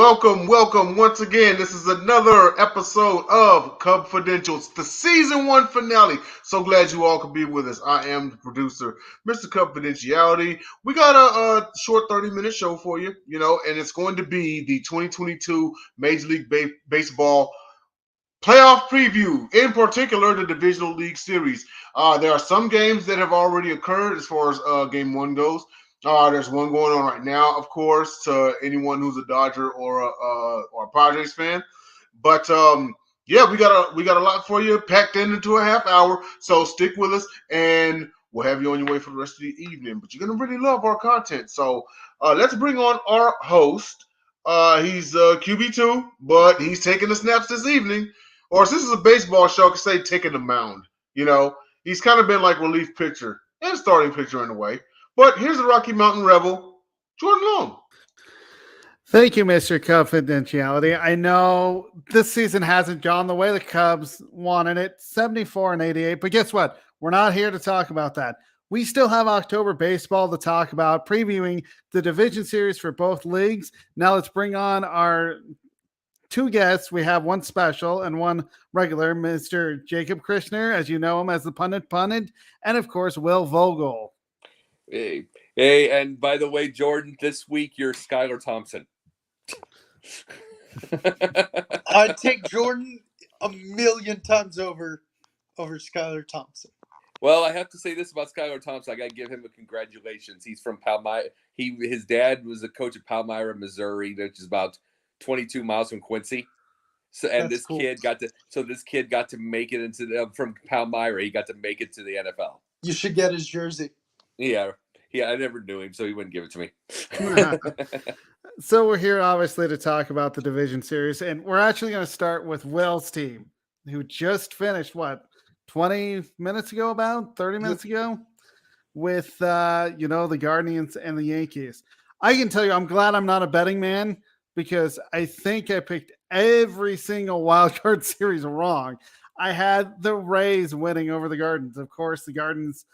Welcome once again. This is another episode of Cubfidential. It's the season 1 finale. So glad you all could be with us. I am the producer, Mr. Cubfidentiality. We got a short 30-minute show for you, and it's going to be the 2022 Major League Baseball Playoff Preview, in particular the Divisional League Series. There are some games that have already occurred as far as Game 1 goes. There's one going on right now, of course, to anyone who's a Dodger or a Padres fan. But yeah, we got a lot for you packed into a half hour. So stick with us, and we'll have you on your way for the rest of the evening. But you're gonna really love our content. So let's bring on our host. He's QB2, but he's taking the snaps this evening. Or since it's a baseball show, I could say taking the mound. He's kind of been like relief pitcher and starting pitcher in a way. But here's the Rocky Mountain Rebel, Jordan Long. Thank you, Mr. Cubfidentiality. I know this season hasn't gone the way the Cubs wanted it, 74-88. But guess what? We're not here to talk about that. We still have October baseball to talk about, previewing the division series for both leagues. Now let's bring on our two guests. We have one special and one regular, Mr. Jacob Christner, as you know him as the pundit, and of course, Will Vogel. Hey, and by the way, Jordan, this week you're Skylar Thompson. I'd take Jordan a million times over Skylar Thompson. Well, I have to say this about Skylar Thompson. I got to give him a congratulations. He's from Palmyra. His dad was a coach at Palmyra, Missouri, which is about 22 miles from Quincy. So, and That's this cool. kid got to make it into from Palmyra. He got to make it to the NFL. You should get his jersey. Yeah. I never knew him, so he wouldn't give it to me. So we're here, obviously, to talk about the division series, and we're actually going to start with Will's team, who just finished, 20 minutes ago, about 30 minutes ago, with, the Guardians and the Yankees. I can tell you, I'm glad I'm not a betting man, because I think I picked every single wild card series wrong. I had the Rays winning over the Guardians. Of course, the Guardians,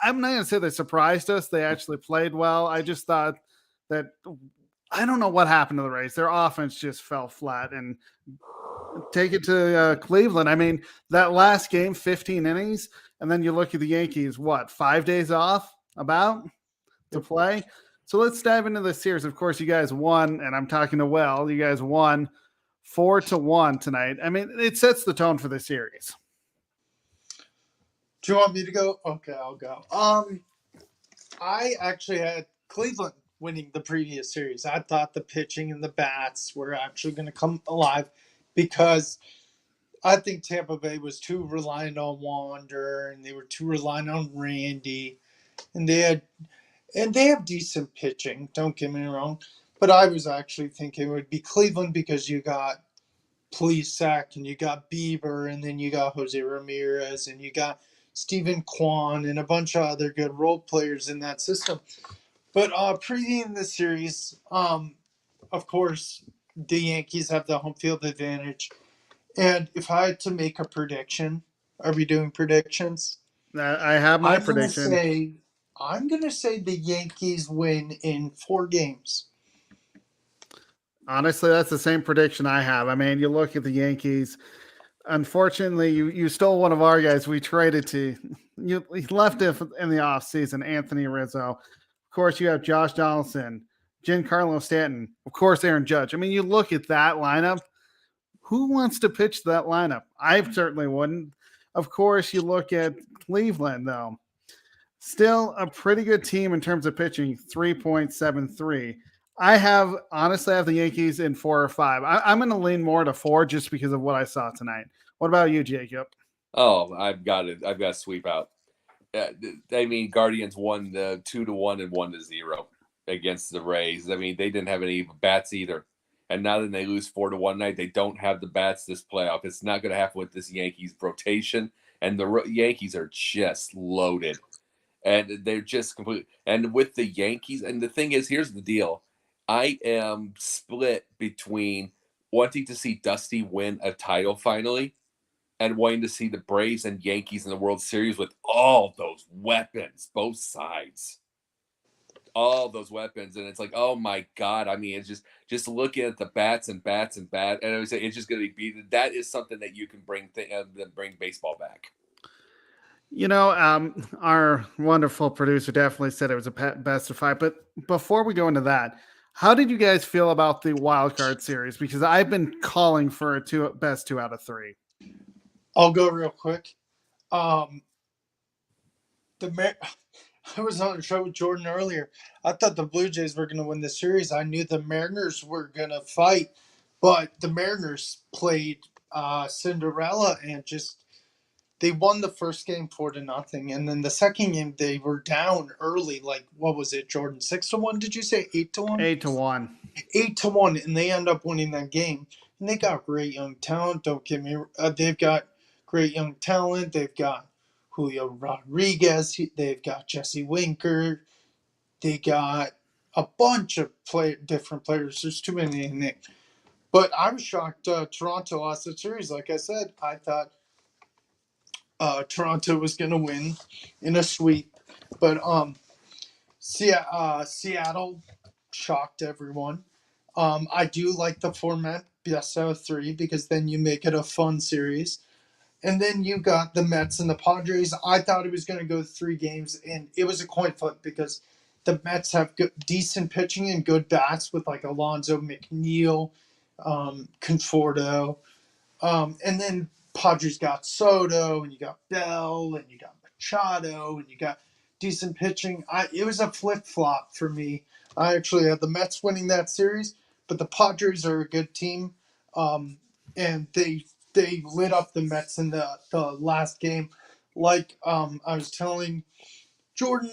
I'm not going to say they surprised us. They actually played well. I just thought that I don't know what happened to the Rays. Their offense just fell flat. And take it to Cleveland. I mean, that last game, 15 innings, and then you look at the Yankees, 5 days off to play? So let's dive into this series. Of course, you guys won, and I'm talking to Will. You guys won 4-1 tonight. I mean, it sets the tone for the series. Do you want me to go? Okay, I'll go. I actually had Cleveland winning the previous series. I thought the pitching and the bats were actually going to come alive because I think Tampa Bay was too reliant on Wander and they were too reliant on Randy, and they have decent pitching. Don't get me wrong, but I was actually thinking it would be Cleveland because you got Plesac and you got Bieber and then you got Jose Ramirez and you got Stephen Kwan and a bunch of other good role players in that system. But previewing the series, of course, the Yankees have the home field advantage. And if I had to make a prediction, are we doing predictions? I have my prediction. I'm going to say the Yankees win in 4 games. Honestly, that's the same prediction I have. I mean, you look at the Yankees. Unfortunately, you stole one of our guys. We traded to you. He left it in the offseason, Anthony Rizzo. Of course, you have Josh Donaldson, Giancarlo Stanton, of course, Aaron Judge. I mean, you look at that lineup. Who wants to pitch that lineup? I certainly wouldn't. Of course, you look at Cleveland, though. Still a pretty good team in terms of pitching, 3.73. I have the Yankees in 4 or 5. I'm going to lean more to 4 just because of what I saw tonight. What about you, Jacob? Oh, I've got it. I've got to sweep out. I mean, Guardians won the 2-1 and 1-0 against the Rays. I mean, they didn't have any bats either. And now that they lose 4-1 night, they don't have the bats this playoff. It's not going to happen with this Yankees rotation. And the Yankees are just loaded. And they're just completely. And with the Yankees, and the thing is, here's the deal. I am split between wanting to see Dusty win a title finally and wanting to see the Braves and Yankees in the World Series with all those weapons, both sides. all those weapons, and it's like, oh my god! I mean, it's just looking at the bats, and I would say it's just going to be that is something that you can bring baseball back. You know, our wonderful producer definitely said it was a best of 5. But before we go into that, how did you guys feel about the wild card series? Because I've been calling for a best 2 out of 3. I'll go real quick. I was on the show with Jordan earlier. I thought the Blue Jays were going to win the series. I knew the Mariners were going to fight, but the Mariners played Cinderella and they won the first game 4-0, and then the second game they were down early. Like, what was it, Jordan? 6-1? Did you say 8-1? 8-1. 8-1, and they end up winning that game. And they got great young talent. Don't get me. They've got great young talent. They've got Julio Rodriguez. They've got Jesse Winker. They got a bunch of different players. There's too many to name. But I was shocked. Toronto lost the series. Like I said, I thought Toronto was going to win in a sweep, but Seattle shocked everyone. I do like the format best out of 3 because then you make it a fun series. And then you got the Mets and the Padres. I thought it was going to go 3 games, and it was a coin flip because the Mets have decent pitching and good bats with like Alonso, McNeil, Conforto, and then Padres got Soto, and you got Bell, and you got Machado, and you got decent pitching. It was a flip-flop for me. I actually had the Mets winning that series, but the Padres are a good team, and they lit up the Mets in the last game. Like I was telling Jordan,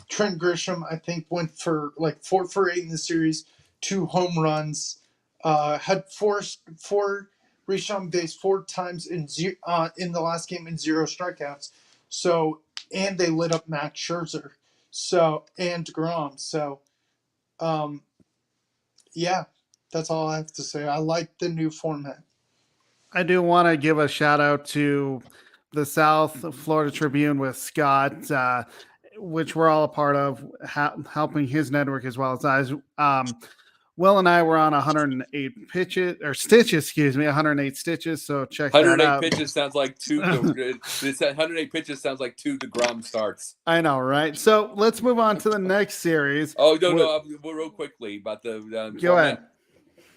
Trent Grisham, I think, went for like 4 for 8 in the series, 2 home runs, had four reached on base 4 times in the last game and 0 strikeouts. So, and they lit up Max Scherzer, and DeGrom. So, yeah, that's all I have to say. I like the new format. I do want to give a shout out to the South Florida Tribune with Scott, which we're all a part of, helping his network as well as ours. Will and I were on 108 stitches, 108 stitches. So check that out. 108 pitches sounds like 2. 108 pitches sounds like 2 DeGrom starts. I know, right? So let's move on to the next series. Oh, no, real quickly about the go format. ahead.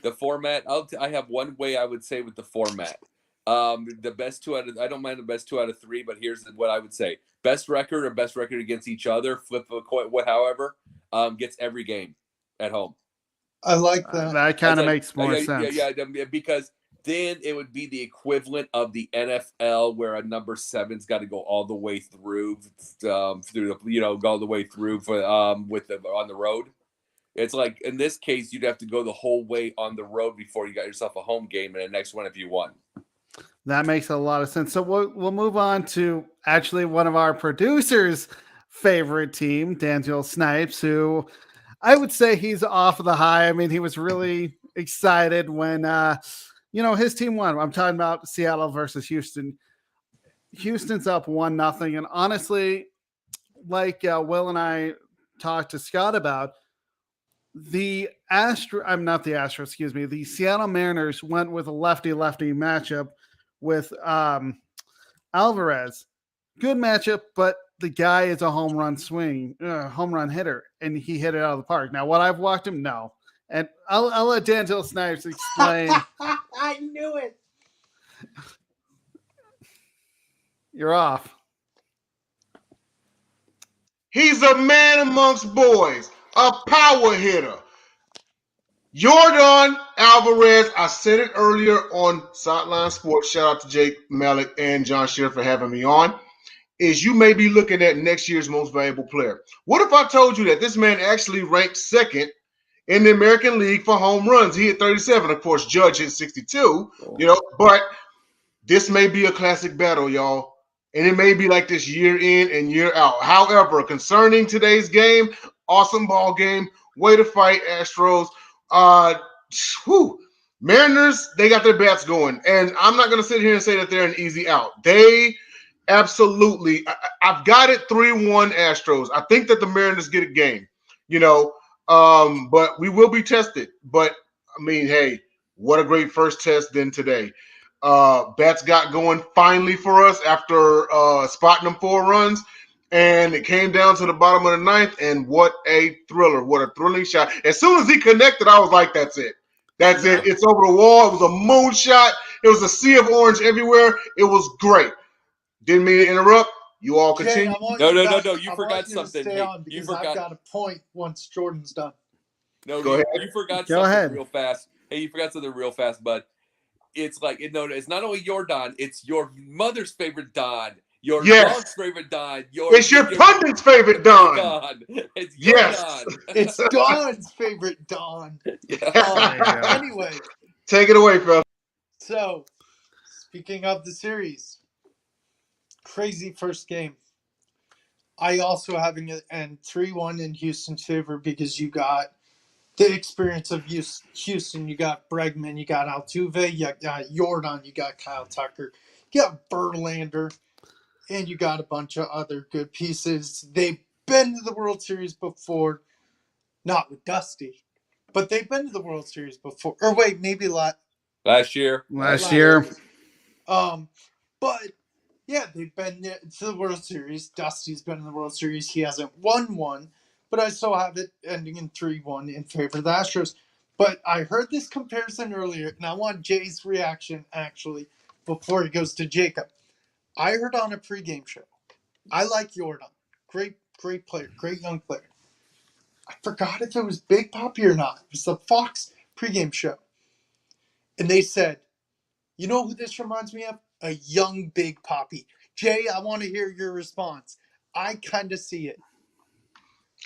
The format. I have one way I would say with the format. The best 2 out of, I don't mind the best 2 out of 3, but here's what I would say: best record or best record against each other. Flip a coin, however, gets every game at home. I like that. That kind of makes more sense. Yeah, because then it would be the equivalent of the NFL, where a number 7's got to go all the way through go all the way through for on the road. It's like in this case, you'd have to go the whole way on the road before you got yourself a home game in the next one if you won. That makes a lot of sense. So we'll move on to actually one of our producers' favorite team, Daniel Snipes, who I would say he's off of the high. I mean, he was really excited when, his team won. I'm talking about Seattle versus Houston. Houston's up 1-0. And honestly, like Will and I talked to Scott about, the Seattle Mariners went with a lefty-lefty matchup with Alvarez. Good matchup, but the guy is a home run hitter, and he hit it out of the park. Now, what I've walked him, no. And I'll let Daniel Snipes explain. I knew it. You're off. He's a man amongst boys, a power hitter. Yordan Alvarez, I said it earlier on Sideline Sports. Shout out to Jake Malik and John Shearer for having me on. Is you may be looking at next year's most valuable player. What if I told you that this man actually ranked 2nd in the American League for home runs? He hit 37. Of course, Judge hit 62, but this may be a classic battle, y'all. And it may be like this year in and year out. However, concerning today's game, awesome ball game. Way to fight, Astros. Mariners, they got their bats going. And I'm not going to sit here and say that they're an easy out. They absolutely, I've got it 3-1 Astros. I think that the Mariners get a game. you know. But we will be tested. But I mean, hey, what a great first test then today. Bats got going finally for us after spotting them 4 runs. And it came down to the bottom of the ninth, and what a thriller. What a thrilling shot. As soon as he connected, I was like, that's it. That's it. It's over the wall. It was a moon shot. It was a sea of orange everywhere. It was great. Didn't mean to interrupt. You all Jay, continue. No. You forgot something. Stay Hey, on you because forgot. I've got a point once Jordan's done. No, Go ahead. you forgot Go something ahead. real fast. Hey, you forgot something real fast, bud. It's like it's not only your Don, it's your mother's favorite Don, your Yes. dog's favorite Don, It's your pundit's favorite Don. Don. It's your Yes. Don. It's Don's favorite Don. Anyway, Take it away, Phil. so speaking of the series, crazy first game. I also having it and 3-1 in Houston's favor because you got the experience of Houston. You got Bregman, you got Altuve, you got Jordan, you got Kyle Tucker, you got Verlander, and you got a bunch of other good pieces. They've been to the World Series before, not with Dusty, but they've been to the World Series before. Or wait, maybe Last year. Last year. But yeah, they've been to the World Series. Dusty's been in the World Series. He hasn't won one, but I still have it ending in 3-1 in favor of the Astros. But I heard this comparison earlier, and I want Jay's reaction actually before he goes to Jacob. I heard on a pregame show. I like Jordan. Great player. Great young player. I forgot if it was Big Papi or not. It was the Fox pregame show. And they said, you know who this reminds me of? A young Big Papi. Jay, I want to hear your response. I kind of see it.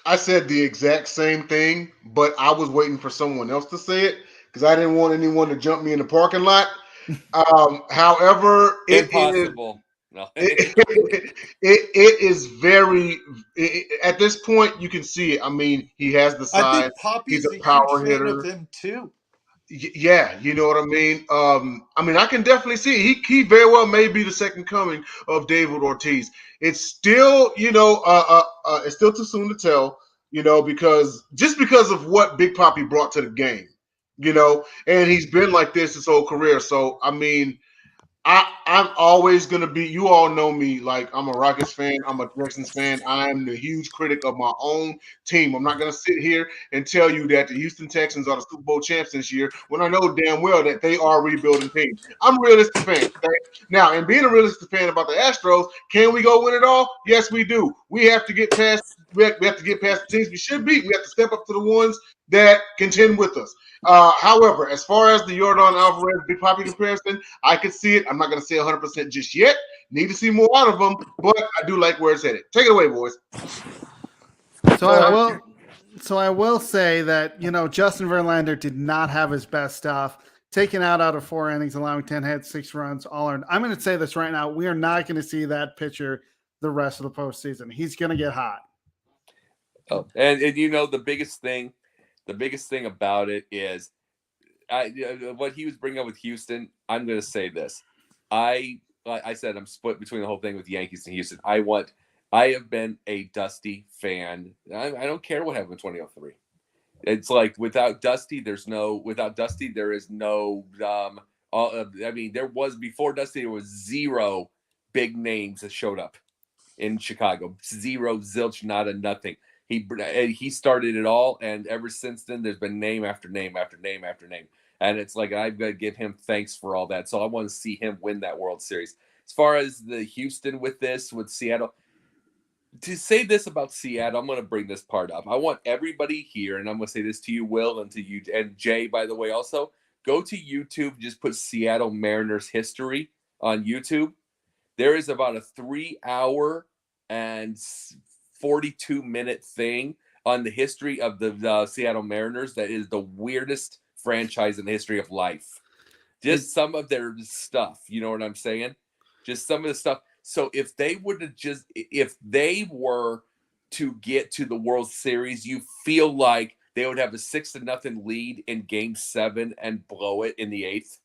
I said the exact same thing, but I was waiting for someone else to say it because I didn't want anyone to jump me in the parking lot. However, Impossible. No. it is very at this point you can see it. I mean, he has the I size. think Papi's He's a a power huge fan hitter. of him too. Yeah, you know what I mean. I mean, I can definitely see it. He very well may be the second coming of David Ortiz. It's still, it's still too soon to tell, because of what Big Papi brought to the game, and he's been like this his whole career. So, I mean, I'm always gonna be. You all know me. Like I'm a Rockets fan. I'm a Texans fan. I'm the huge critic of my own team. I'm not gonna sit here and tell you that the Houston Texans are the Super Bowl champs this year when I know damn well that they are a rebuilding team. I'm a realistic fan. Okay? Now, and being a realistic fan about the Astros, can we go win it all? Yes, we do. We have to get past. We have to get past the teams we should beat. We have to step up to the ones that contend with us. However, as far as the Jordan Alvarez Big Papi comparison, I could see it. I'm not going to say 100% just yet. Need to see more out of them, but I do like where it's headed. Take it away, boys. So I will say that, Justin Verlander did not have his best stuff. Taken out of 4 innings, allowing 10 hits, 6 runs, all earned. I'm going to say this right now. We are not going to see that pitcher the rest of the postseason. He's going to get hot. Oh, and the biggest thing about it is what he was bringing up with Houston. I'm going to say this. I said I'm split between the whole thing with Yankees and Houston. I have been a Dusty fan. I don't care what happened in 2003. It's like without Dusty, there is no. There was before Dusty, there was 0 big names that showed up in Chicago. 0, zilch, nada, nothing. He started it all, and ever since then, there's been name after name after name after name. And it's like I've got to give him thanks for all that. So I want to see him win that World Series. As far as the Houston with Seattle, to say this about Seattle, I'm going to bring this part up. I want everybody here, and I'm going to say this to you, Will, and to you, and Jay, by the way, also. Go to YouTube, just put Seattle Mariners history on YouTube. There is about a 3-hour and 42-minute thing on the history of the Seattle Mariners that is the weirdest franchise in the history of life. Just some of their stuff, you know what I'm saying? Just some of the stuff. So if they were to get to the World Series, you feel like they would have a 6-0 lead in Game 7 and blow it in the 8th.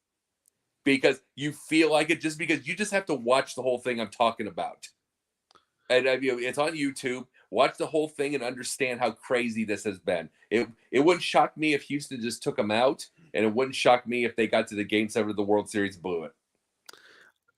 Because you feel like it, because you just have to watch the whole thing I'm talking about. And it's on YouTube. Watch the whole thing and understand how crazy this has been. It wouldn't shock me if Houston just took them out, and it wouldn't shock me if they got to the Game 7 of the World Series and blew it.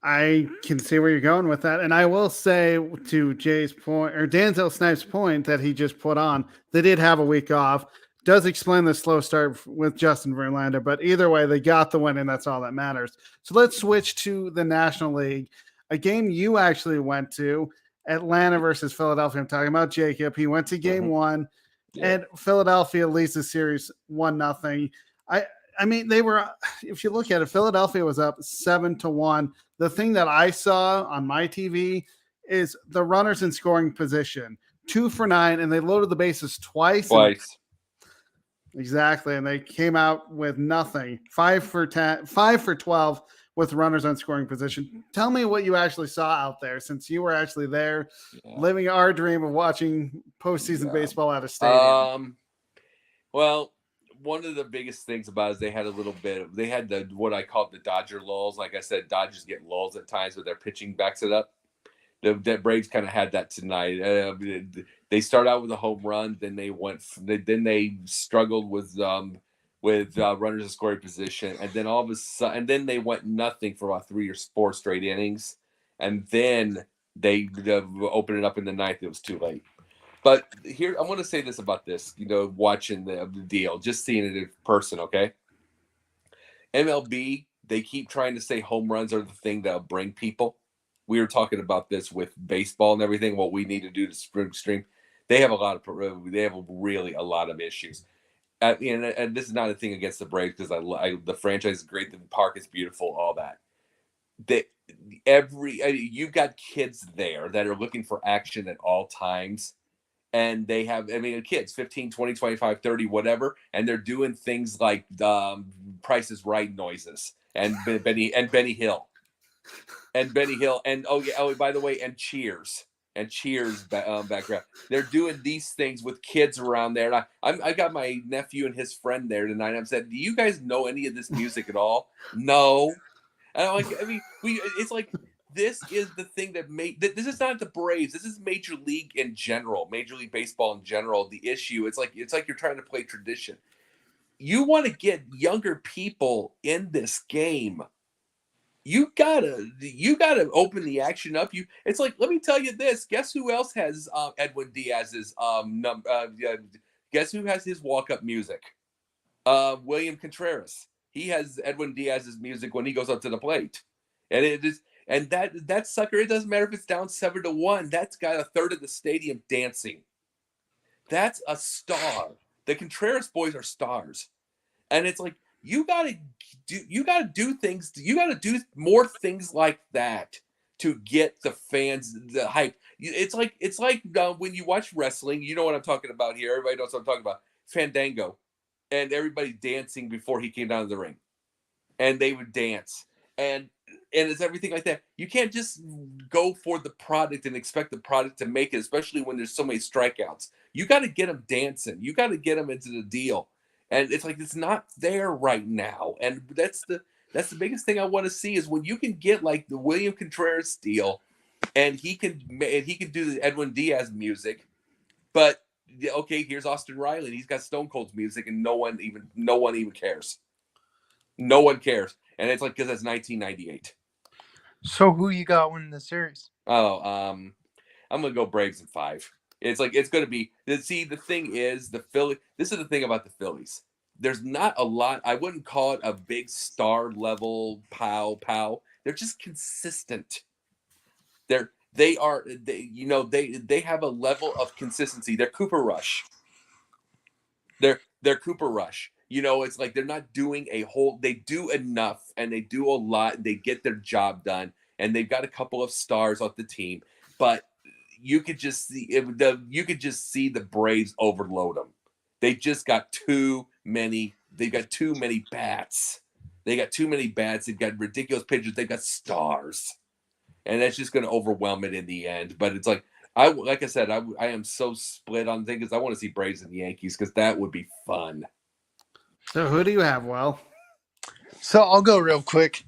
I can see where you're going with that. And I will say to Jay's point, or Denzel Snipes' point that he just put on, they did have a week off. Does explain the slow start with Justin Verlander, but either way, they got the win, and that's all that matters. So let's switch to the National League, a game you actually went to, Atlanta versus Philadelphia. I'm talking about Jacob. He went to game one, and Philadelphia leads the series 1-0. I mean, they were, if you look at it, Philadelphia was up 7-1. The thing that I saw on my TV is the runners in scoring position, 2 for 9, and they loaded the bases twice. Exactly. And they came out with nothing. 5 for 12 with runners on scoring position. Tell me what you actually saw out there, since you were actually there, living our dream of watching postseason baseball at a stadium. Well, one of the biggest things about it is they had what I call the Dodger lulls. Like I said, Dodgers get lulls at times where their pitching backs it up. The Braves kind of had that tonight. They start out with a home run, then they struggled with runners in scoring position, and then all of a sudden, and then they went nothing for about 3 or 4 straight innings, and then they opened it up in the ninth. It was too late. But here, I want to say this about this, watching the deal, just seeing it in person, okay? MLB, they keep trying to say home runs are the thing that'll bring people. We were talking about this with baseball and everything, what we need to do to stream. They have really a lot of issues. And this is not a thing against the Braves, because the franchise is great, the park is beautiful, all that. You've got kids there that are looking for action at all times. And they have, kids, 15, 20, 25, 30, whatever. And they're doing things like Price is Right noises and Benny Hill. And Benny Hill. And, by the way, and Cheers. And Cheers background. They're doing these things with kids around there. And I got my nephew and his friend there tonight. I'm saying, do you guys know any of this music at all? No. And I'm like, it's like, this is the thing that this is not the Braves. This is Major League in general, Major League Baseball in general. The issue, it's like you're trying to play tradition. You want to get younger people in this game. You gotta open the action up. It's like, let me tell you this. Guess who else has Edwin Diaz's guess who has his walk-up music? William Contreras. He has Edwin Diaz's music when he goes up to the plate, and it is. And that sucker, it doesn't matter if it's down 7-1. That's got a third of the stadium dancing. That's a star. The Contreras boys are stars, and it's like you gotta do things. You gotta do more things like that to get the fans the hype. It's like when you watch wrestling. You know what I'm talking about here. Everybody knows what I'm talking about. Fandango, and everybody dancing before he came down to the ring, and they would dance. And it's everything like that. You can't just go for the product and expect the product to make it, especially when there's so many strikeouts. You got to get them dancing. You got to get them into the deal. And it's like, it's not there right now. And that's the biggest thing I want to see is when you can get like the William Contreras deal, and he can do the Edwin Diaz music. But okay, here's Austin Riley, and he's got Stone Cold's music, and no one even cares. No one cares. And it's like, because that's 1998. So who you got winning the series? I'm gonna go Braves in 5. It's like, it's gonna be. See, the thing is, the Philly. This is the thing about the Phillies. There's not a lot. I wouldn't call it a big star level pow. They're just consistent. They have a level of consistency. They're Cooper Rush. They're Cooper Rush. It's like they're not doing they do enough, and they do a lot. They get their job done, and they've got a couple of stars off the team. But you could just see the Braves overload them. They just got too many. They've got too many bats. They've got ridiculous pitchers. They've got stars, and that's just going to overwhelm it in the end. But it's like, like I said, I am so split on things. I want to see Braves and Yankees, because that would be fun. So who do you have, Will? So I'll go real quick.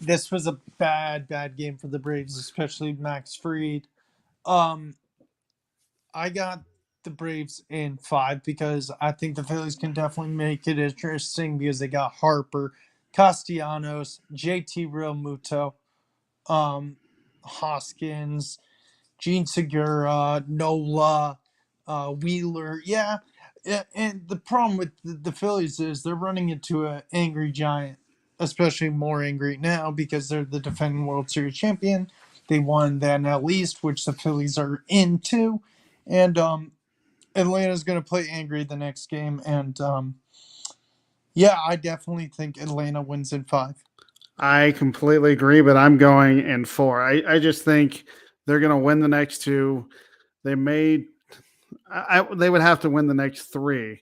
This was a bad game for the Braves, especially Max Fried. I I got the Braves in 5 because I think the Phillies can definitely make it interesting because they got Harper, Castellanos, JT Realmuto, Hoskins, Gene Segura, Nola, Wheeler. Yeah. And the problem with the Phillies is they're running into an angry giant, especially more angry now because they're the defending World Series champion. They won the NL East, which the Phillies are into. And Atlanta's going to play angry the next game. And yeah, I definitely think Atlanta wins in 5. I completely agree, but I'm going in 4. I just think they're going to win the next 2. They may, they would have to win the next 3.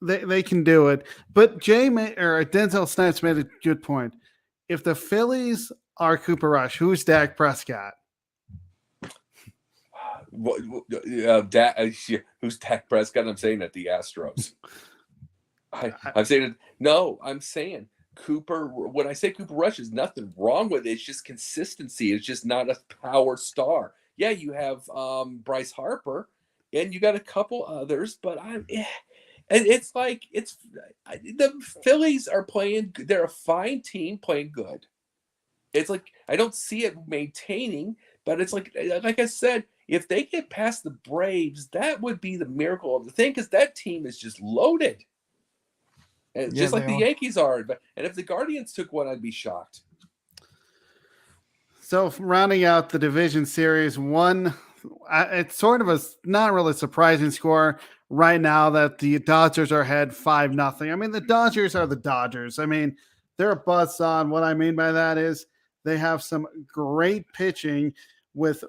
They can do it. But Denzel Snipes made a good point. If the Phillies are Cooper Rush, who's Dak Prescott? Who's Dak Prescott? I'm saying that the Astros. I'm saying it. No, I'm saying Cooper. When I say Cooper Rush, there's nothing wrong with it. It's just consistency. It's just not a power star. Yeah, you have Bryce Harper, and you got a couple others, but and it's like the Phillies are playing. They're a fine team playing good. It's like I don't see it maintaining, but it's like I said, if they get past the Braves, that would be the miracle of the thing because that team is just loaded. And just like the Yankees are. And if the Guardians took one, I'd be shocked. So rounding out the division series, it's sort of a not really surprising score right now that the Dodgers are ahead 5-0. I mean, the Dodgers are the Dodgers. I mean, they're a buzz on. What I mean by that is they have some great pitching with,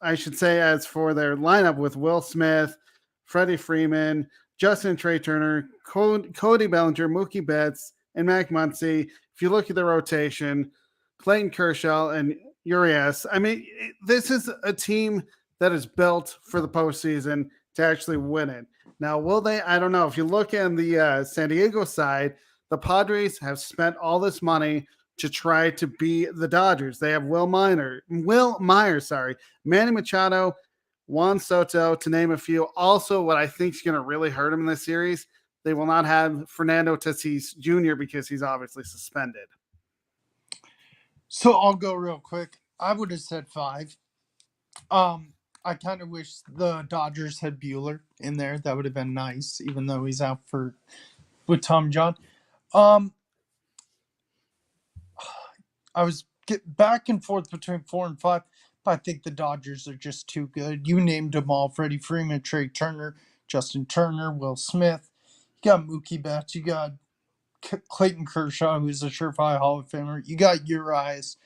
I should say, as for their lineup with Will Smith, Freddie Freeman, Justin Trey Turner, Cody Bellinger, Mookie Betts, and Mac Muncy. If you look at the rotation, Clayton Kershaw and Urias, I mean, this is a team that is built for the postseason to actually win it. Now, will they? I don't know. If you look at the San Diego side, the Padres have spent all this money to try to be the Dodgers. They have Will Myers, Manny Machado, Juan Soto, to name a few. Also, what I think is going to really hurt him in this series, they will not have Fernando Tatis Jr. because he's obviously suspended. So I'll go real quick. I would have said 5. I kind of wish the Dodgers had Buehler in there. That would have been nice, even though he's out with Tom John. I was back and forth between 4 and 5. But I think the Dodgers are just too good. You named them all: Freddie Freeman, Trey Turner, Justin Turner, Will Smith. You got Mookie Betts. You got Clayton Kershaw, who's a surefire Hall of Famer. You got Urias.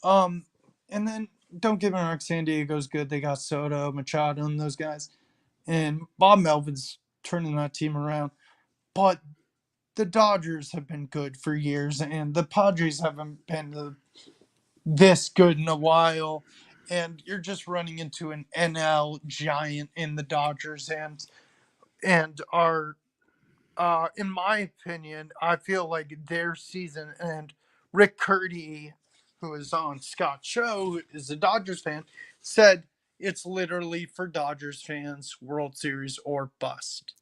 And then don't get me wrong, San Diego's good. They got Soto, Machado, and those guys. And Bob Melvin's turning that team around. But the Dodgers have been good for years, and the Padres haven't been this good in a while, and you're just running into an NL giant in the Dodgers and are in my opinion, I feel like their season, and Rick Curdy, who is on Scott's show, who is a Dodgers fan, said it's literally for Dodgers fans, World Series or bust.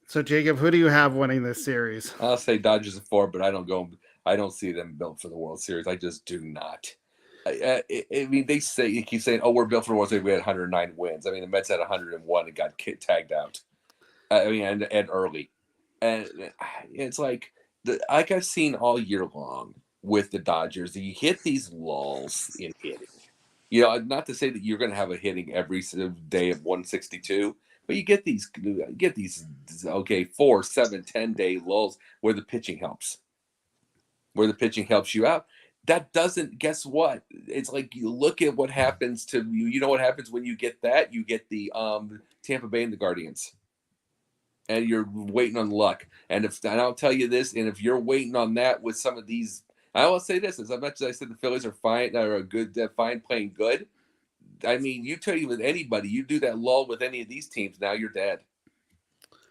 So, Jacob, who do you have winning this series? I'll say Dodgers at 4, but I don't see them built for the World Series. I just do not. I mean, you keep saying, "Oh, we're built for the World Series." We had 109 wins. I mean, the Mets had 101 and got tagged out. I mean, and early, and it's like like I've seen all year long with the Dodgers. You hit these lulls in hitting. You know, not to say that you're going to have a hitting every day of 162. But you get these 4, 7, 10-day lulls where the pitching helps. Where the pitching helps you out. That doesn't, guess what? It's like you look at what happens to you. You know what happens when you get that? You get the Tampa Bay and the Guardians. And you're waiting on luck. And I'll tell you this, and if you're waiting on that with some of these, I will say this, as much as I said the Phillies are fine, fine playing good. I mean, you tell you with anybody, you do that lull with any of these teams, now you're dead.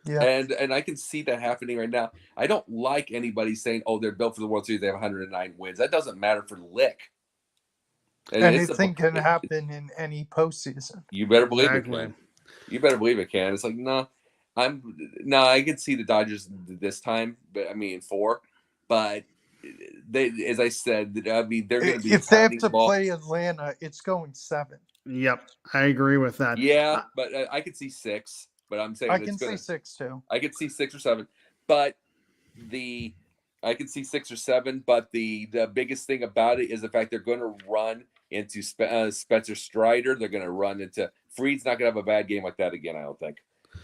Yeah. And I can see that happening right now. I don't like anybody saying, "Oh, they're built for the World Series. They have 109 wins." That doesn't matter for lick. Anything can happen in any postseason. You better believe it Exactly. can. You better believe it can. It's like, no, I could see the Dodgers this time, but I mean 4. But they, as I said, I mean they're going to be If they have pounding to the ball. play Atlanta, it's going 7. Yep, I agree with that. Yeah, but I could see 6. But I'm saying I can see 6 too. I could see 6 or 7. But I could see 6 or 7. But the biggest thing about it is the fact they're going to run into Spencer Strider. They're going to run into Fried's not going to have a bad game like that again. I don't think.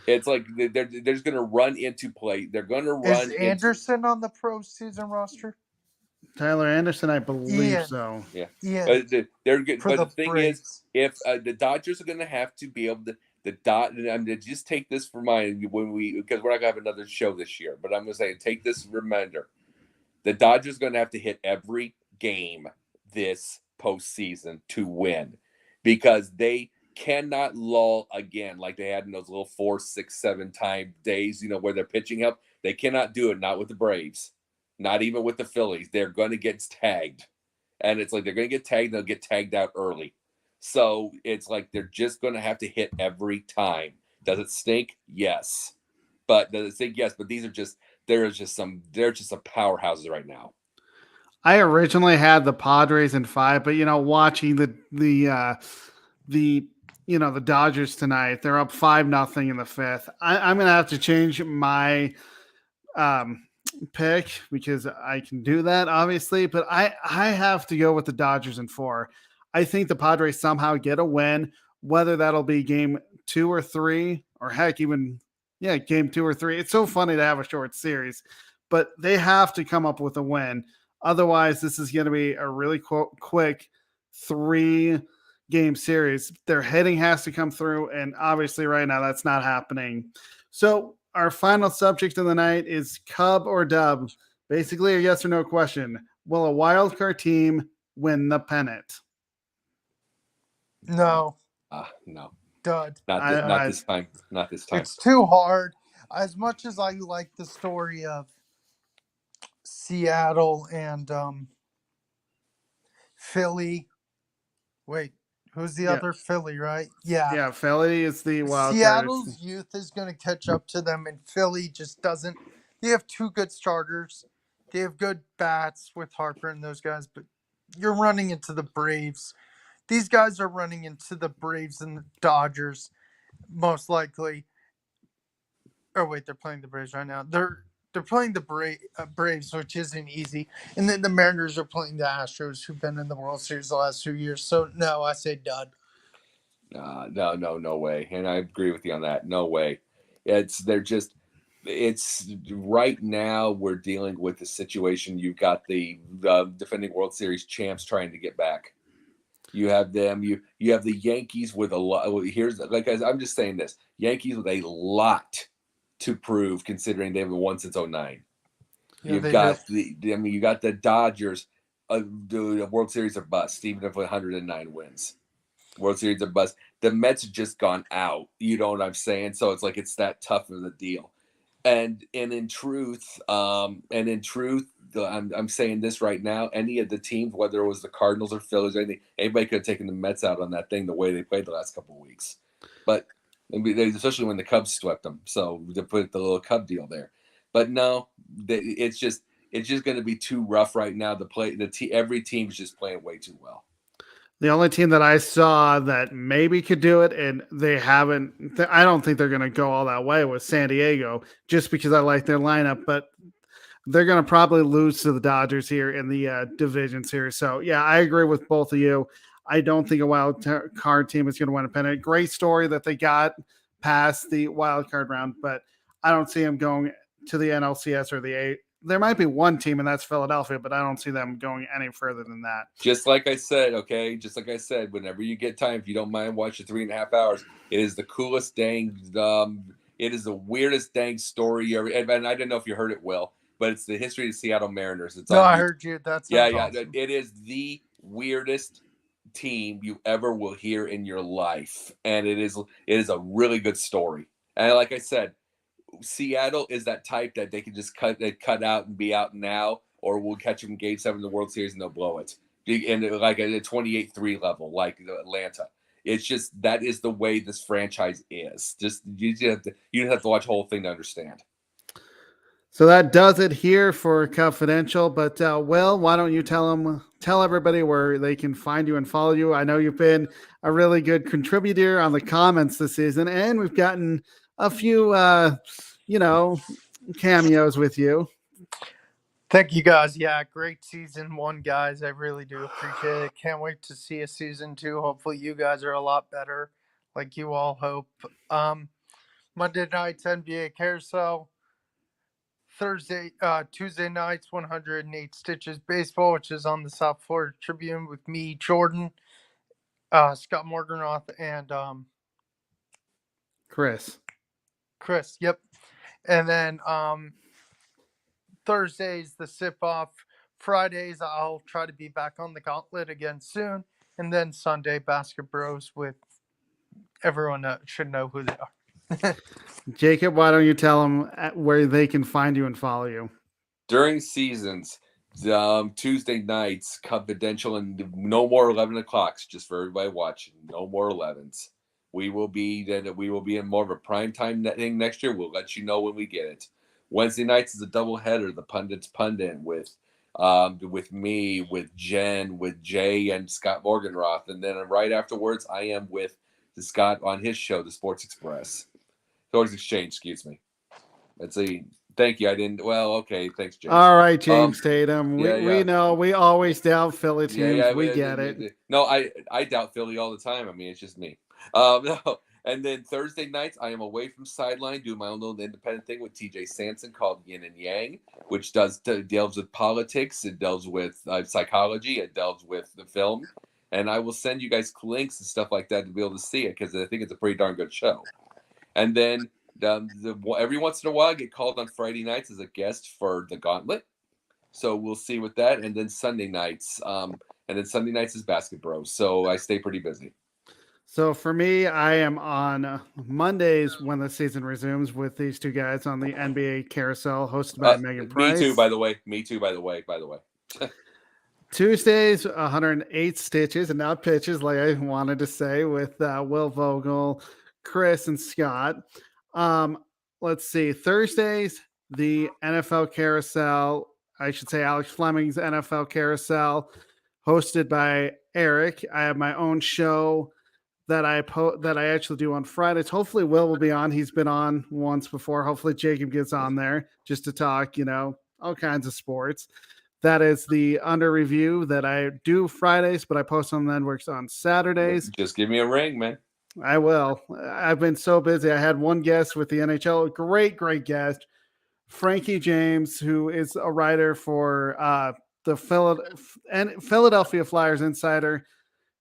It's like they're just going to run into play. They're going to run. Is Anderson on the postseason roster? Tyler Anderson, I believe Ian. so. Yeah. Yeah. They're good. For But the the thing Braves. is, if the Dodgers are going to have to be able to I'm going to just take this for mine because we're not going to have another show this year. But I'm going to say take this reminder: the Dodgers are going to have to hit every game this postseason to win, because they cannot lull again like they had in those little 4, 6, 7 time days. Where they're pitching help. They cannot do it. Not with the Braves. Not even with the Phillies. They're going to get tagged. And it's like they're going to get tagged. They'll get tagged out early. So it's like they're just going to have to hit every time. Does it stink? Yes. But does it stink? Yes. But they're just some powerhouses right now. I originally had the Padres in 5, but watching the Dodgers tonight, they're up 5-0 in the 5th. I'm gonna have to change my pick because I can do that, obviously, but I have to go with the Dodgers in 4. I think the Padres somehow get a win, whether that'll be game 2 or 3, or heck, even game 2 or 3. It's so funny to have a short series, but they have to come up with a win. Otherwise, this is going to be a really quick 3-game series. Their hitting has to come through, and obviously right now that's not happening. So our final subject of the night is Cub or Dub. Basically a yes or no question. Will a wild card team win the pennant? No. No. Dud. Not this time. Not this time. It's too hard. As much as I like the story of Seattle and Philly. Wait, who's the other Philly, right? Yeah. Yeah, Philly is the wild card. Seattle's youth is going to catch up to them, and Philly just doesn't. They have 2 good starters. They have good bats with Harper and those guys, but you're running into the Braves. These guys are running into the Braves and the Dodgers, most likely. Oh, wait, they're playing the Braves right now. They're playing the Braves, which isn't easy. And then the Mariners are playing the Astros, who've been in the World Series the last 2 years. So, no, I say dud. No way. And I agree with you on that. No way. It's right now we're dealing with the situation. You've got the defending World Series champs trying to get back. You have them. You have the Yankees with a lot. I'm just saying this. Yankees with a lot to prove, considering they haven't won since 2009. Yeah, you got the Dodgers. The World Series are bust, even if 109 wins. World Series are bust. The Mets have just gone out. You know what I'm saying? So it's like it's that tough of a deal. And in truth, I'm saying this right now. Any of the teams, whether it was the Cardinals or Phillies or anything, anybody could have taken the Mets out on that thing the way they played the last couple of weeks. But especially when the Cubs swept them, so to put the little Cub deal there. But no, it's just going to be too rough right now. Every team is just playing way too well. The only team that I saw that maybe could do it, and they haven't, I don't think they're going to go all that way, was San Diego, just because I like their lineup, but they're going to probably lose to the Dodgers here in the division series. So, yeah, I agree with both of you. I don't think a wild card team is going to win a pennant. Great story that they got past the wild card round, but I don't see them going to the NLCS or the A. There might be one team, and that's Philadelphia, but I don't see them going any further than that. Just like I said, okay? Just like I said, whenever you get time, if you don't mind watching 3.5 hours, it is the coolest dang, it is the weirdest dang story ever. And I don't know if you heard it, Will, but it's the history of the Seattle Mariners. I heard you. That's awesome. It is the weirdest team you ever will hear in your life. And it is a really good story. And like I said, Seattle is that type that they can just cut out and be out now, or we'll catch them in Game 7 of the World Series and they'll blow it. and like at a 28-3 level, like Atlanta. It's just that is the way this franchise is. Just you just have to watch the whole thing to understand. So that does it here for Cubfidential. But Will, why don't you tell everybody where they can find you and follow you? I know you've been a really good contributor on the comments this season, and we've gotten a few, cameos with you. Thank you guys. Yeah, great season 1, guys. I really do appreciate it. Can't wait to see a season 2. Hopefully you guys are a lot better, like you all hope. Monday nights NBA Carousel. Tuesday nights 108 Stitches Baseball, which is on the South Florida Tribune with me, Jordan, Scott Morganroth, and Chris. Yep. And then Thursdays, the sip-off. Fridays, I'll try to be back on the gauntlet again soon. And then Sunday, Basket Bros with everyone should know who they are. Jacob, why don't you tell them where they can find you and follow you? During seasons, Tuesday nights, Cubfidential, and no more 11 o'clocks, just for everybody watching. No more 11s. We will be in more of a prime time thing next year. We'll let you know when we get it. Wednesday nights is a doubleheader. The Pundits Pundit with me, with Jen, with Jay, and Scott Morganroth, and then right afterwards, I am with Scott on his show, The Sports Express. Sports Exchange, excuse me. Let's see. Thank you. I didn't. Well, okay. Thanks, James. All right, James Tatum. We know. We always doubt Philly teams. Yeah, we get it. No, I doubt Philly all the time. I mean, it's just me. No. And then Thursday nights, I am away from Sideline, doing my own little independent thing with TJ Sanson called Yin and Yang, which delves with politics, it delves with psychology, it delves with the film. And I will send you guys links and stuff like that to be able to see it, because I think it's a pretty darn good show. And then every once in a while, I get called on Friday nights as a guest for the Gauntlet. So we'll see with that. And then Sunday nights. Is Basket Bros. So I stay pretty busy. So for me, I am on Mondays when the season resumes with these two guys on the NBA Carousel, hosted by Megan Price. Me too, by the way. Tuesdays, 108 Stitches and not pitches, like I wanted to say, with Will Vogel, Chris, and Scott. Let's see. Thursdays, the NFL Carousel. I should say Alex Fleming's NFL Carousel, hosted by Eric. I have my own show that I actually do on Fridays. Hopefully Will be on. He's been on once before. Hopefully Jacob gets on there just to talk, all kinds of sports. That is the Under Review that I do Fridays, but I post on the networks on Saturdays. Just give me a ring, man. I will. I've been so busy. I had one guest with the NHL, great guest, Frankie James, who is a writer for the Philadelphia Flyers Insider,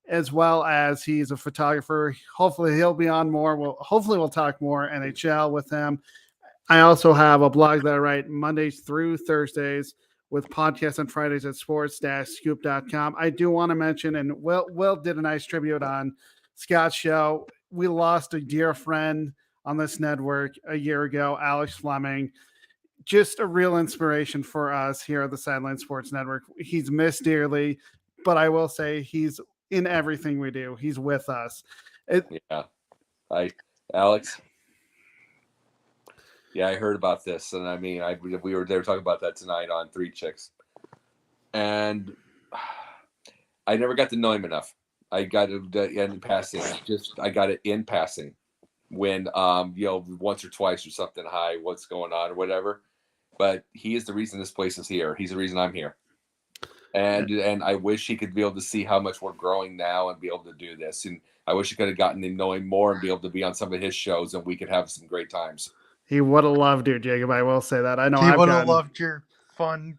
as well as he's a photographer. Hopefully he'll be on more. We'll talk more NHL with him. I also have a blog that I write Mondays through Thursdays with podcasts on Fridays at sports-scoop.com. I do want to mention, and Will did a nice tribute on Scott's show. We lost a dear friend on this network a year ago, Alex Fleming. Just a real inspiration for us here at the Sideline Sports Network. He's missed dearly, but I will say he's in everything we do. He's with us. Alex. Yeah, I heard about this, and I mean, we were there talking about that tonight on Three Chicks, and I never got to know him enough. I got it in passing. I got it in passing when once or twice or something. Hi, what's going on or whatever. But he is the reason this place is here. He's the reason I'm here. And I wish he could be able to see how much we're growing now and be able to do this. And I wish he could have gotten to know him more and be able to be on some of his shows, and we could have some great times. He would have loved you, Jacob. I will say that. I know he would have loved your fun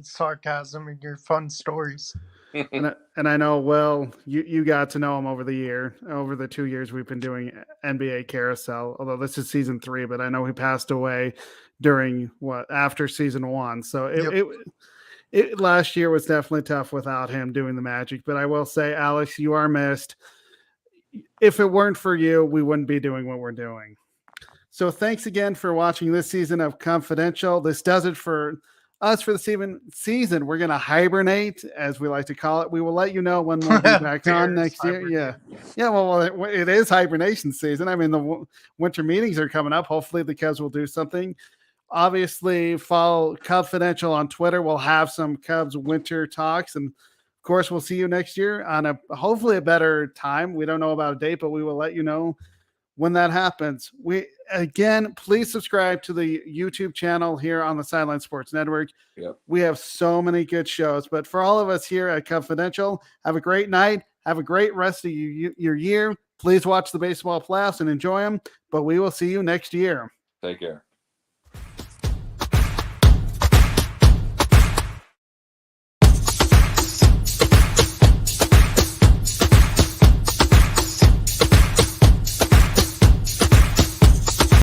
sarcasm and your fun stories. and I know, Will, you got to know him over the 2 years we've been doing NBA Carousel, although this is season 3, but I know he passed away after season 1. So it last year was definitely tough without him doing the magic. But I will say, Alex, you are missed. If it weren't for you, we wouldn't be doing what we're doing. So thanks again for watching this season of Cubfidential. This does it for us for the season, we're going to hibernate, as we like to call it. We will let you know when we'll be back on next year. Yeah. Yeah. Well, it is hibernation season. I mean, the winter meetings are coming up. Hopefully the Cubs will do something. Obviously, follow Cubfidential on Twitter. We'll have some Cubs winter talks. And of course, we'll see you next year on hopefully a better time. We don't know about a date, but we will let you know when that happens. Please subscribe to the YouTube channel here on the Sideline Sports Network. Yep. We have so many good shows. But for all of us here at Cubfidential, have a great night. Have a great rest of your year. Please watch the baseball playoffs and enjoy them. But we will see you next year. Take care.